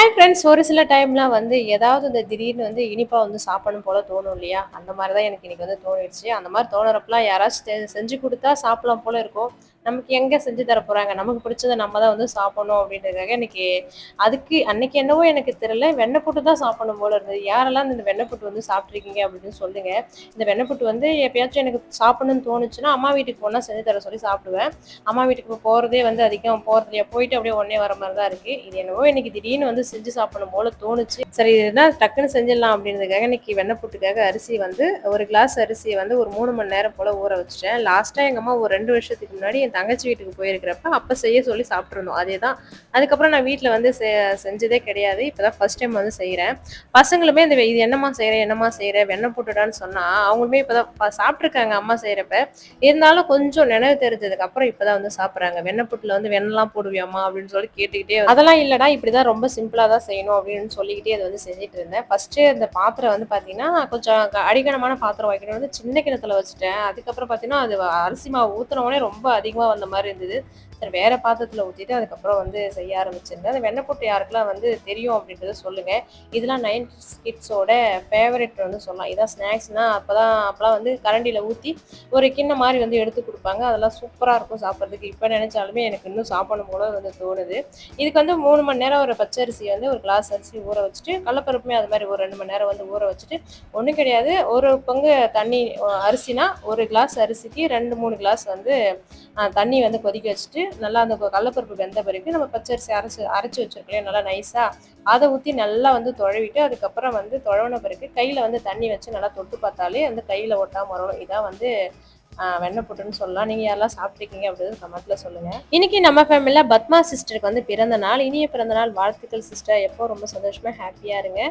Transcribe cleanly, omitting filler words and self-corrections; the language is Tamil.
Hi friends. ஒரு சில டைம்லாம் வந்து ஏதாவது இந்த திடீர்னு வந்து இனிப்பா வந்து சாப்பிடணும் போல தோணும் இல்லையா? அந்த மாரி தான் எனக்கு இன்னைக்கு வந்து தோணிடுச்சு. அந்த மாரி தோணுறப்பலாம் யாராச்சும் செஞ்சு குடுத்தா சாப்பிடலாம் போல இருக்கும். நமக்கு எங்க செஞ்சு தர போறாங்க? நமக்கு பிடிச்சத நம்ம தான் வந்து சாப்பிடணும் அப்படின்றதுக்காக இன்னைக்கு அதுக்கு அன்னைக்கு என்னவோ எனக்கு தெரியல. வெண்ணெய் புட்டு தான் சாப்பிடணும் போல இருந்தது. யாரெல்லாம் இந்த வெண்ணெய் புட்டு வந்து சாப்பிட்டுருக்கீங்க அப்படின்னு சொல்லுங்க. இந்த வெண்ணெய் புட்டு வந்து எப்பயாச்சும் எனக்கு சாப்பிடணும்னு தோணுச்சுன்னா, அம்மா வீட்டுக்கு போனா செஞ்சு தர சொல்லி சாப்பிடுவேன். அம்மா வீட்டுக்கு இப்போ போறதே வந்து அதிகம் போறது இல்லையா, போயிட்டு அப்படியே உடனே வர மாதிரி தான் இருக்கு. இது என்னவோ இன்னைக்கு திடீர்னு வந்து செஞ்சு சாப்பிடணும் போல தோணுச்சு. சரி இதுதான் டக்குன்னு செஞ்சிடலாம் அப்படின்றதுக்காக இன்னைக்கு வெண்ணெய் புட்டுக்காக அரிசி வந்து ஒரு கிளாஸ் அரிசியை வந்து ஒரு 3 மணி நேரம் போல ஊற வச்சுட்டேன். லாஸ்டா எங்க அம்மா ஒரு 2 வருஷத்துக்கு முன்னாடி என் தங்கச்சி வீட்டுக்கு போயிருக்கிறப்ப அப்ப செய்ய சொல்லி சாப்பிட்டுருந்தோம். அதே தான். அதுக்கப்புறம் நான் வீட்டில் வந்து செஞ்சதே கிடையாது. இப்பதான் ஃபர்ஸ்ட் டைம் வந்து செய்றேன். பசங்களுமே இந்த இது என்னம்மா செய்ற என்னம்மா செய்ற வெண்ணெய் புட்டுடான்னு சொன்னா அவங்களுமே இப்பதான் சாப்பிட்டுருக்காங்க அம்மா செய்யறப்ப. இருந்தாலும் கொஞ்சம் நினைவு தெரிஞ்சதுக்கு அப்புறம் இப்பதான் வந்து சாப்பிடுறாங்க. வெண்ணெய் புட்டுல வந்து வெண்ணெல்லாம் போடுவியாம்மா அப்படின்னு சொல்லி கேட்டுக்கிட்டே அதெல்லாம் இல்லடா இப்படிதான் ரொம்ப சிம்பிளா தான் செய்யணும் அப்படின்னு சொல்லிக்கிட்டே அதை வந்து செஞ்சுட்டு இருந்தேன். ஃபர்ஸ்ட் அந்த பாத்திரம் வந்து பாத்தீங்கன்னா கொஞ்சம் அடிகனமான பாத்திரம் வைக்கணும் வந்து சின்ன கிணத்துல வச்சுட்டேன். அதுக்கப்புறம் பாத்தீங்கன்னா அது அரிசி மாவு ஊத்துன உடனே ரொம்ப அதிகமா வந்த மாதிரி இருந்தது. சரி வேற பாத்திரத்துல ஊத்திட்டு அதுக்கப்புறம் வந்து செய்ய ஆரம்பிச்சிருந்தேன். அந்த வெண்ணெய் புட்டு யாருக்கெல்லாம் வந்து தெரியும் அப்படின்றத சொல்லுங்க. இதெல்லாம் 90s கிட்ஸோட ஃபேவரட் வந்து சொல்லலாம். இதான் ஸ்நாக்ஸ்னா அப்பெல்லாம் வந்து கரண்டியில ஊத்தி ஒரு கிண்ணம் மாரி வந்து எடுத்து குடுப்பாங்க. அதெல்லாம் சூப்பரா இருக்கும் சாப்பிடுறதுக்கு. இப்ப நெனச்சாலுமே எனக்கு இன்னும் சாப்பிடணும் போல வந்து தோணுது. இதுக்கு வந்து 3 மணி நேரம் ஒரு பச்சரிசி வந்து ஒரு கிளாஸ் அரிசி ஊற வச்சுட்டு, கடலப்பருப்புமே அது மாரி ஒரு 2 மணி நேரம் வந்து ஊற வச்சுட்டு, ஒண்ணும் கிடையாது. ஒரு பங்கு தண்ணி அரிசினா, 1 கிளாஸ் அரிசிக்கு 2, 3 கிளாஸ் வந்து தண்ணி வந்து கொதிக்க வச்சுட்டு, நல்லா அந்த கடலப்பருப்பு வெந்த பிறகு நம்ம பச்சரிசி அரைச்சு வச்சிருக்கோம் இல்லையா நல்லா நைஸா, அத ஊத்தி நல்லா வந்து தொழவிட்டு, அதுக்கப்புறம் வந்து தொழவுன பிறகு கையில வந்து தண்ணி வச்சு நல்லா தொட்டு பார்த்தாலே வந்து கையில ஒட்டாம வரணும். இதான் வந்து வெண்ணெய் புட்டுன்னு சொல்லலாம். நீங்க யாரெல்லாம் சாப்பிட்டுருக்கீங்க அப்படின்றத கமெண்ட்ல சொல்லுங்க. இன்னைக்கு நம்ம ஃபேமிலில பத்மா சிஸ்டருக்கு வந்து பிறந்த நாள். இனிய பிறந்த நாள் வாழ்த்துக்கள் சிஸ்டர். எப்போ ரொம்ப சந்தோஷமா ஹாப்பியா இருங்க.